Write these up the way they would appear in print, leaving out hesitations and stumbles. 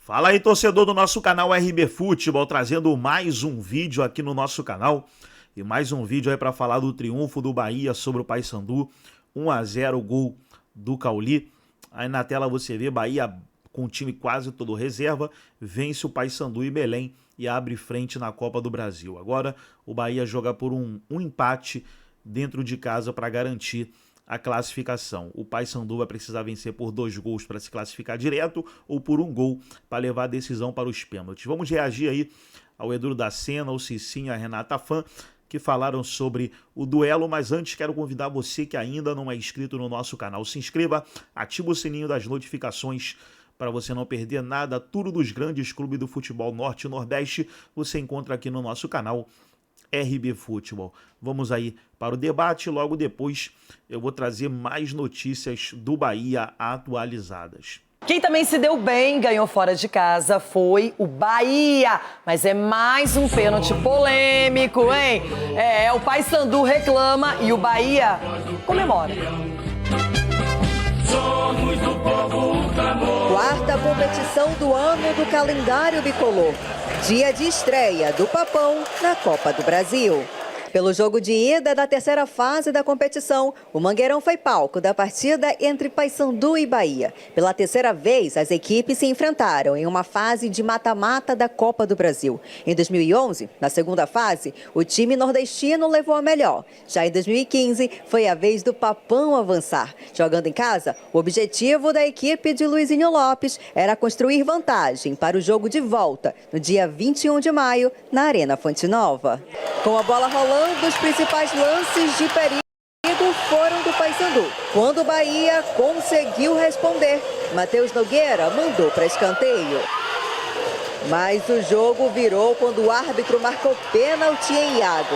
Fala aí, torcedor do nosso canal RB Futebol, trazendo mais um vídeo aqui no nosso canal. E mais um vídeo aí para falar do triunfo do Bahia sobre o Paysandu. 1-0, gol do Cauli. Aí na tela você vê Bahia com o time quase todo reserva, vence o Paysandu em Belém e abre frente na Copa do Brasil. Agora o Bahia joga por um empate dentro de casa para garantir a classificação. O Paysandu vai precisar vencer por 2 gols para se classificar direto ou por 1 gol para levar a decisão para os pênaltis. Vamos reagir aí ao Edu da Sena, o Cicinho e a Renata Fã, que falaram sobre o duelo, mas antes quero convidar você que ainda não é inscrito no nosso canal. Se inscreva, ativa o sininho das notificações para você não perder nada. Tudo dos grandes clubes do futebol norte e nordeste você encontra aqui no nosso canal RB Futebol. Vamos aí para o debate, logo depois eu vou trazer mais notícias do Bahia atualizadas. Quem também se deu bem, ganhou fora de casa, foi o Bahia. Mas é mais um pênalti polêmico, hein? O Paysandu reclama e o Bahia comemora. Somos do povo do amor. Quarta competição do ano do calendário bicolor. Dia de estreia do Papão na Copa do Brasil. Pelo jogo de ida da terceira fase da competição, o Mangueirão foi palco da partida entre Paysandu e Bahia. Pela terceira vez, as equipes se enfrentaram em uma fase de mata-mata da Copa do Brasil. Em 2011, na segunda fase, o time nordestino levou a melhor. Já em 2015, foi a vez do Papão avançar. Jogando em casa, o objetivo da equipe de Luizinho Lopes era construir vantagem para o jogo de volta, no dia 21 de maio, na Arena Fonte Nova. Com a bola rolando, os principais lances de perigo foram do Paysandu. Quando o Bahia conseguiu responder, Matheus Nogueira mandou para escanteio. Mas o jogo virou quando o árbitro marcou pênalti em Iago.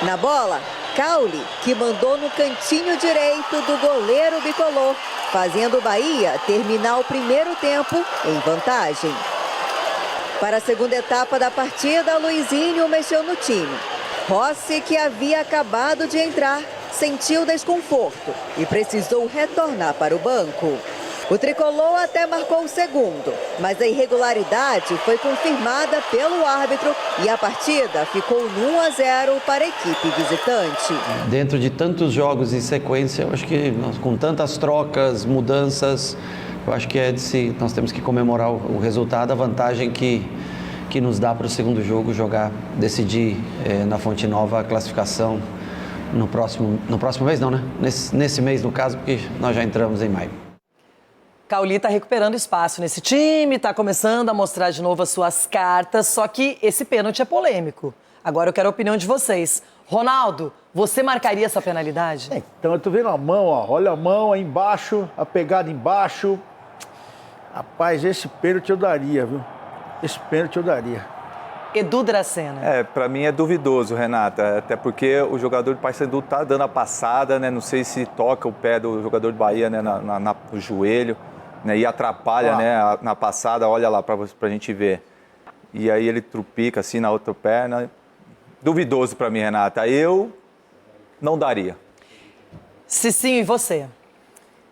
Na bola, Cauli, que mandou no cantinho direito do goleiro bicolor, fazendo o Bahia terminar o primeiro tempo em vantagem. Para a segunda etapa da partida, Luizinho mexeu no time. Rossi, que havia acabado de entrar, sentiu desconforto e precisou retornar para o banco. O tricolor até marcou o segundo, mas a irregularidade foi confirmada pelo árbitro e a partida ficou no 1-0 para a equipe visitante. Dentro de tantos jogos em sequência, eu acho que com tantas trocas, mudanças, eu acho que nós temos que comemorar o resultado, a vantagem que nos dá para o segundo jogo decidir na Fonte Nova a classificação no próximo mês, não, né? Nesse mês, no caso, porque nós já entramos em maio. Cauli está recuperando espaço nesse time, está começando a mostrar de novo as suas cartas, só que esse pênalti é polêmico. Agora eu quero a opinião de vocês. Ronaldo, você marcaria essa penalidade? Então eu tô vendo a mão, ó. Olha a mão aí embaixo, a pegada embaixo. Rapaz, esse pênalti eu daria, viu? Esse pênalti eu daria. Edu Dracena. Pra mim é duvidoso, Renata. Até porque o jogador do Paysandu tá dando a passada, né? Não sei se toca o pé do jogador do Bahia, né? No joelho, né? E atrapalha, né? Na passada, olha lá pra gente ver. E aí ele trupica assim na outra perna. Duvidoso pra mim, Renata. Eu não daria. Cicinho, e você?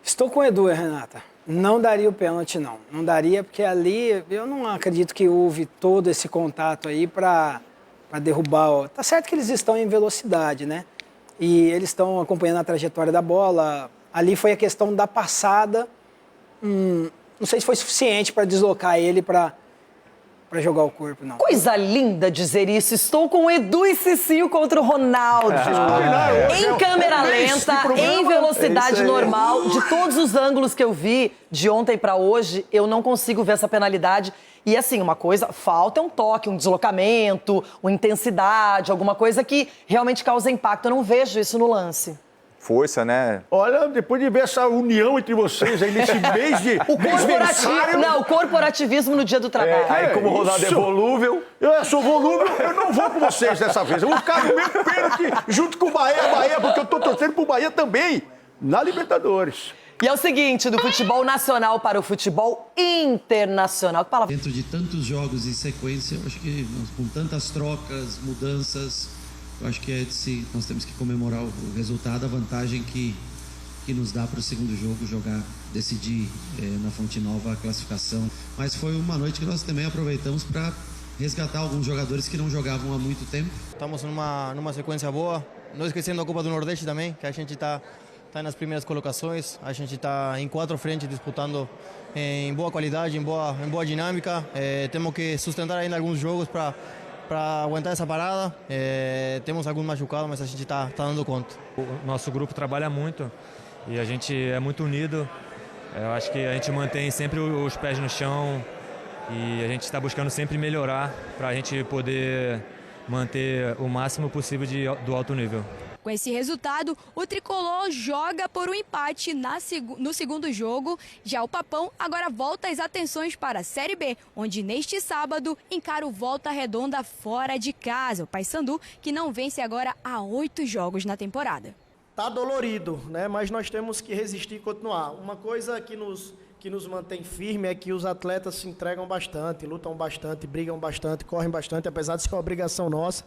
Estou com o Edu, Renata. Não daria o pênalti, não. Não daria, porque ali eu não acredito que houve todo esse contato aí para derrubar. Tá certo que eles estão em velocidade, né? E eles estão acompanhando a trajetória da bola. Ali foi a questão da passada. Não sei se foi suficiente para deslocar ele para jogar o corpo, não. Coisa linda dizer isso. Estou com o Edu e Cicinho contra o Ronaldo. Em câmera lenta, em velocidade normal, de todos os ângulos que eu vi de ontem para hoje, eu não consigo ver essa penalidade. E assim, uma coisa, falta um toque, um deslocamento, uma intensidade, alguma coisa que realmente causa impacto. Eu não vejo isso no lance. Força, né? Olha, depois de ver essa união entre vocês aí nesse mês de aniversário... Não, o corporativismo no dia do trabalho. Aí como o Ronaldo é volúvel... Eu sou volúvel, eu não vou com vocês dessa vez. Eu vou ficar no mesmo pênalti junto com o Bahia, porque eu tô torcendo pro Bahia também, na Libertadores. E é o seguinte, do futebol nacional para o futebol internacional. Dentro de tantos jogos em sequência, eu acho que com tantas trocas, mudanças... Eu acho que nós temos que comemorar o resultado, a vantagem que que nos dá para o segundo jogo decidir na Fonte Nova a classificação. Mas foi uma noite que nós também aproveitamos para resgatar alguns jogadores que não jogavam há muito tempo. Estamos numa sequência boa, não esquecendo a Copa do Nordeste também, que a gente está nas primeiras colocações, a gente está em 4 frentes disputando em boa qualidade, em boa dinâmica. Temos que sustentar ainda alguns jogos para aguentar essa parada. Temos alguns machucados, mas a gente está dando conta. O nosso grupo trabalha muito e a gente é muito unido. Eu acho que a gente mantém sempre os pés no chão e a gente está buscando sempre melhorar para a gente poder manter o máximo possível do alto nível. Com esse resultado, o Tricolor joga por um empate no segundo jogo. Já o Papão agora volta as atenções para a Série B, onde neste sábado encara o Volta Redonda fora de casa. O Paysandu, que não vence agora há 8 jogos na temporada. Tá dolorido, né? Mas nós temos que resistir e continuar. Uma coisa que nos mantém firme é que os atletas se entregam bastante, lutam bastante, brigam bastante, correm bastante, apesar de ser uma obrigação nossa.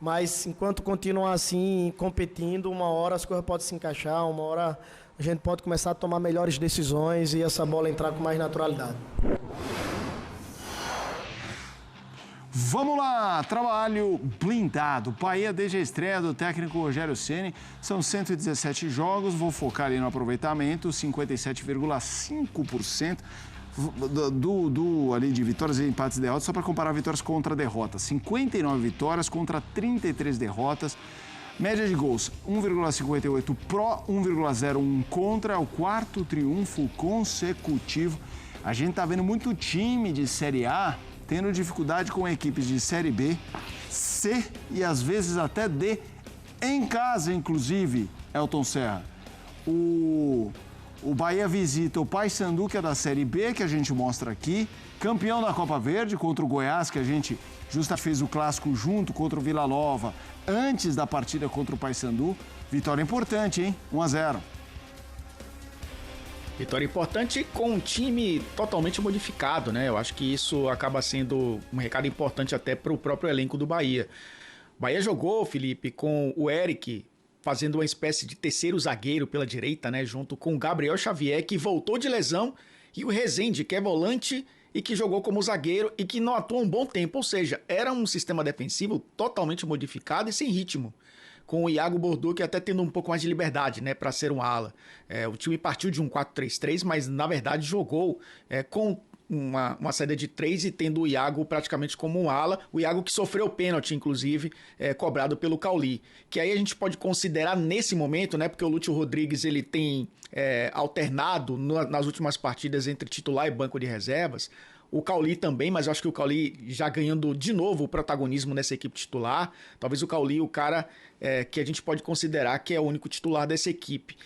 Mas enquanto continuam assim, competindo, uma hora as coisas podem se encaixar, uma hora a gente pode começar a tomar melhores decisões e essa bola entrar com mais naturalidade. Vamos lá, trabalho blindado. Bahia desde a estreia do técnico Rogério Ceni. São 117 jogos, vou focar ali no aproveitamento, 57,5%. Ali de vitórias e empates e derrotas, só para comparar vitórias contra derrotas. 59 vitórias contra 33 derrotas. Média de gols, 1,58 pró, 1,01 contra. É o 4º triunfo consecutivo. A gente tá vendo muito time de Série A tendo dificuldade com equipes de Série B, C e às vezes até D, em casa, inclusive, Elton Serra. O Bahia visita o Paysandu, que é da Série B, que a gente mostra aqui, campeão da Copa Verde contra o Goiás, que a gente justa fez o clássico junto contra o Vila Nova, antes da partida contra o Paysandu. Vitória importante, hein? 1-0. Vitória importante com um time totalmente modificado, né? Eu acho que isso acaba sendo um recado importante até para o próprio elenco do Bahia. O Bahia jogou, Felipe, com o Eric fazendo uma espécie de terceiro zagueiro pela direita, né? Junto com o Gabriel Xavier, que voltou de lesão, e o Rezende, que é volante e que jogou como zagueiro e que não atua um bom tempo. Ou seja, era um sistema defensivo totalmente modificado e sem ritmo, com o Iago Bordeaux, que até tendo um pouco mais de liberdade, né, para ser um ala. O time partiu de um 4-3-3, mas na verdade jogou com uma saída de 3 e tendo o Iago praticamente como um ala. O Iago que sofreu pênalti, inclusive, cobrado pelo Cauli. Que aí a gente pode considerar nesse momento, né, porque o Lúcio Rodrigues ele tem alternado nas últimas partidas entre titular e banco de reservas. O Cauli também, mas eu acho que o Cauli já ganhando de novo o protagonismo nessa equipe titular. Talvez o Cauli, o cara que a gente pode considerar que é o único titular dessa equipe.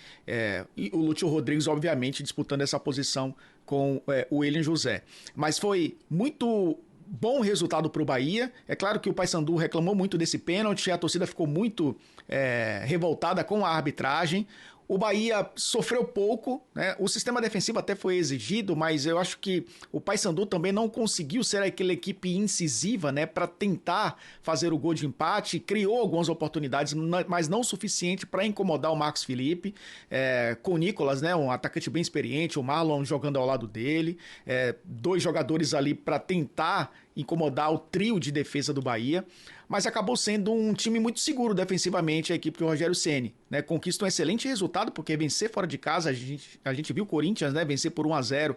E o Lúcio Rodrigues, obviamente, disputando essa posição com o William José. Mas foi muito bom resultado para o Bahia. É claro que o Paysandu reclamou muito desse pênalti, a torcida ficou muito revoltada com a arbitragem. O Bahia sofreu pouco, né? O sistema defensivo até foi exigido, mas eu acho que o Paysandu também não conseguiu ser aquela equipe incisiva, né, para tentar fazer o gol de empate. Criou algumas oportunidades, mas não o suficiente para incomodar o Marcos Felipe, com o Nicolas, né, um atacante bem experiente, o Marlon jogando ao lado dele, 2 jogadores ali para tentar incomodar o trio de defesa do Bahia, mas acabou sendo um time muito seguro defensivamente, a equipe do Rogério Ceni, né? Conquista um excelente resultado, porque vencer fora de casa, a gente viu o Corinthians, né, vencer por 1-0,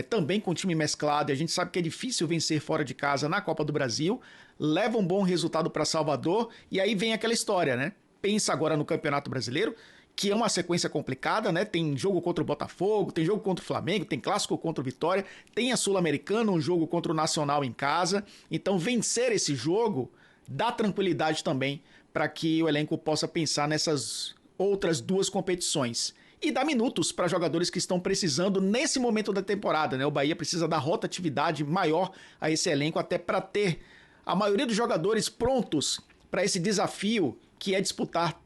também com time mesclado, e a gente sabe que é difícil vencer fora de casa na Copa do Brasil, leva um bom resultado para Salvador, e aí vem aquela história, né? Pensa agora no Campeonato Brasileiro, que é uma sequência complicada, né? Tem jogo contra o Botafogo, tem jogo contra o Flamengo, tem clássico contra o Vitória, tem a Sul-Americana, um jogo contra o Nacional em casa. Então, vencer esse jogo dá tranquilidade também para que o elenco possa pensar nessas outras 2 competições. E dá minutos para jogadores que estão precisando nesse momento da temporada, né? O Bahia precisa dar rotatividade maior a esse elenco, até para ter a maioria dos jogadores prontos para esse desafio, que é disputar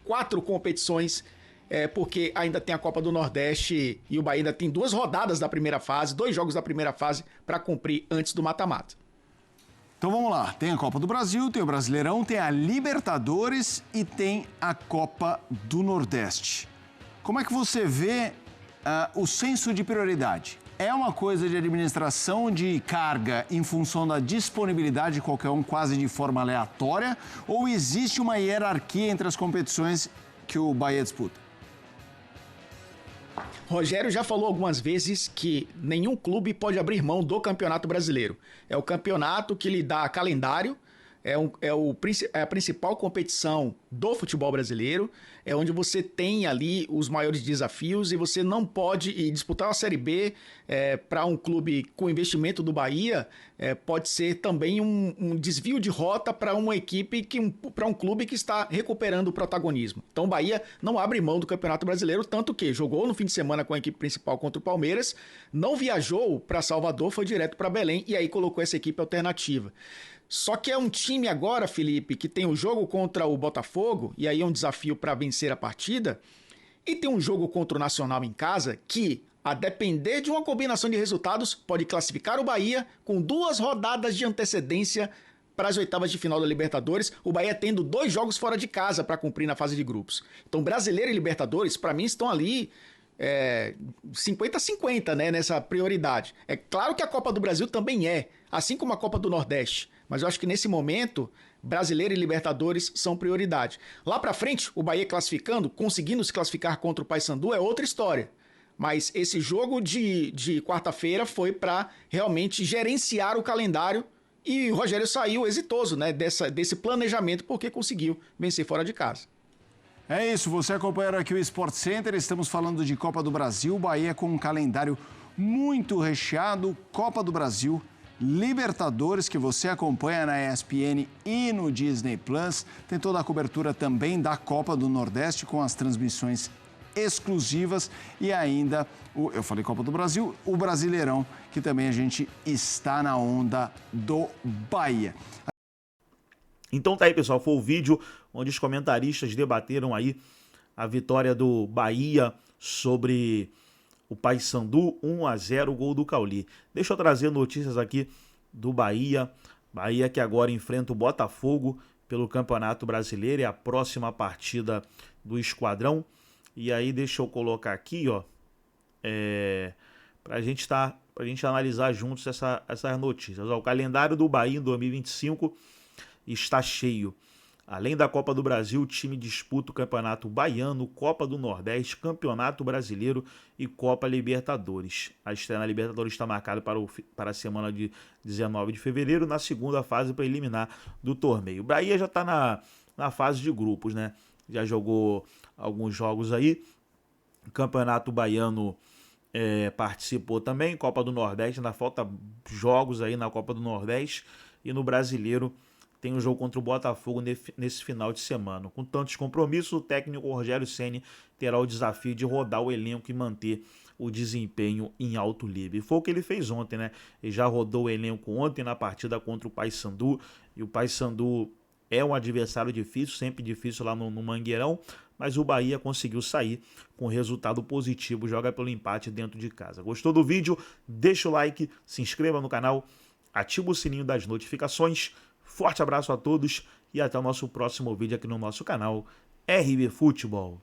4 competições, porque ainda tem a Copa do Nordeste e o Bahia ainda tem 2 rodadas da primeira fase, 2 jogos da primeira fase para cumprir antes do mata-mata. Então vamos lá, tem a Copa do Brasil, tem o Brasileirão, tem a Libertadores e tem a Copa do Nordeste. Como é que você vê o senso de prioridade? É uma coisa de administração de carga em função da disponibilidade de qualquer um, quase de forma aleatória, ou existe uma hierarquia entre as competições que o Bahia disputa? Rogério já falou algumas vezes que nenhum clube pode abrir mão do Campeonato Brasileiro. É o campeonato que lhe dá calendário, é a principal competição do futebol brasileiro, é onde você tem ali os maiores desafios e você não pode disputar a Série B para um clube com investimento do Bahia, pode ser também um desvio de rota para uma equipe, para um clube que está recuperando o protagonismo. Então o Bahia não abre mão do Campeonato Brasileiro, tanto que jogou no fim de semana com a equipe principal contra o Palmeiras, não viajou para Salvador, foi direto para Belém e aí colocou essa equipe alternativa. Só que é um time agora, Felipe, que tem o jogo contra o Botafogo, e aí é um desafio para vencer a partida, e tem um jogo contra o Nacional em casa que, a depender de uma combinação de resultados, pode classificar o Bahia com 2 rodadas de antecedência para as oitavas de final da Libertadores, o Bahia tendo 2 jogos fora de casa para cumprir na fase de grupos. Então, Brasileiro e Libertadores, para mim, estão ali 50-50, né, nessa prioridade. É claro que a Copa do Brasil também assim como a Copa do Nordeste, mas eu acho que nesse momento, Brasileiro e Libertadores são prioridade. Lá pra frente, o Bahia classificando, conseguindo se classificar contra o Paysandu é outra história. Mas esse jogo de quarta-feira foi para realmente gerenciar o calendário e o Rogério saiu exitoso, né, desse planejamento porque conseguiu vencer fora de casa. É isso, você acompanhando aqui o Sport Center, estamos falando de Copa do Brasil, Bahia com um calendário muito recheado, Copa do Brasil, Libertadores, que você acompanha na ESPN e no Disney Plus. Tem toda a cobertura também da Copa do Nordeste com as transmissões exclusivas e ainda, eu falei Copa do Brasil, o Brasileirão, que também a gente está na onda do Bahia. Então tá aí, pessoal, foi o vídeo onde os comentaristas debateram aí a vitória do Bahia sobre o Paysandu, 1-0, gol do Cauli. Deixa eu trazer notícias aqui do Bahia. Bahia que agora enfrenta o Botafogo pelo Campeonato Brasileiro, é a próxima partida do Esquadrão. E aí deixa eu colocar aqui, ó, pra gente analisar juntos essas notícias. Ó, o calendário do Bahia em 2025 está cheio. Além da Copa do Brasil, o time disputa o Campeonato Baiano, Copa do Nordeste, Campeonato Brasileiro e Copa Libertadores. A estreia na Libertadores está marcada para a semana de 19 de fevereiro, na segunda fase preliminar do torneio. O Bahia já está na fase de grupos, né? Já jogou alguns jogos aí. O Campeonato Baiano participou também, Copa do Nordeste, ainda falta jogos aí na Copa do Nordeste. E no Brasileiro tem um jogo contra o Botafogo nesse final de semana. Com tantos compromissos, o técnico Rogério Ceni terá o desafio de rodar o elenco e manter o desempenho em alto nível. E foi o que ele fez ontem, né? Ele já rodou o elenco ontem na partida contra o Paysandu, e o Paysandu é um adversário difícil, sempre difícil lá no Mangueirão, mas o Bahia conseguiu sair com resultado positivo, joga pelo empate dentro de casa. Gostou do vídeo? Deixa o like, se inscreva no canal, ativa o sininho das notificações. Forte abraço a todos e até o nosso próximo vídeo aqui no nosso canal RB Futebol.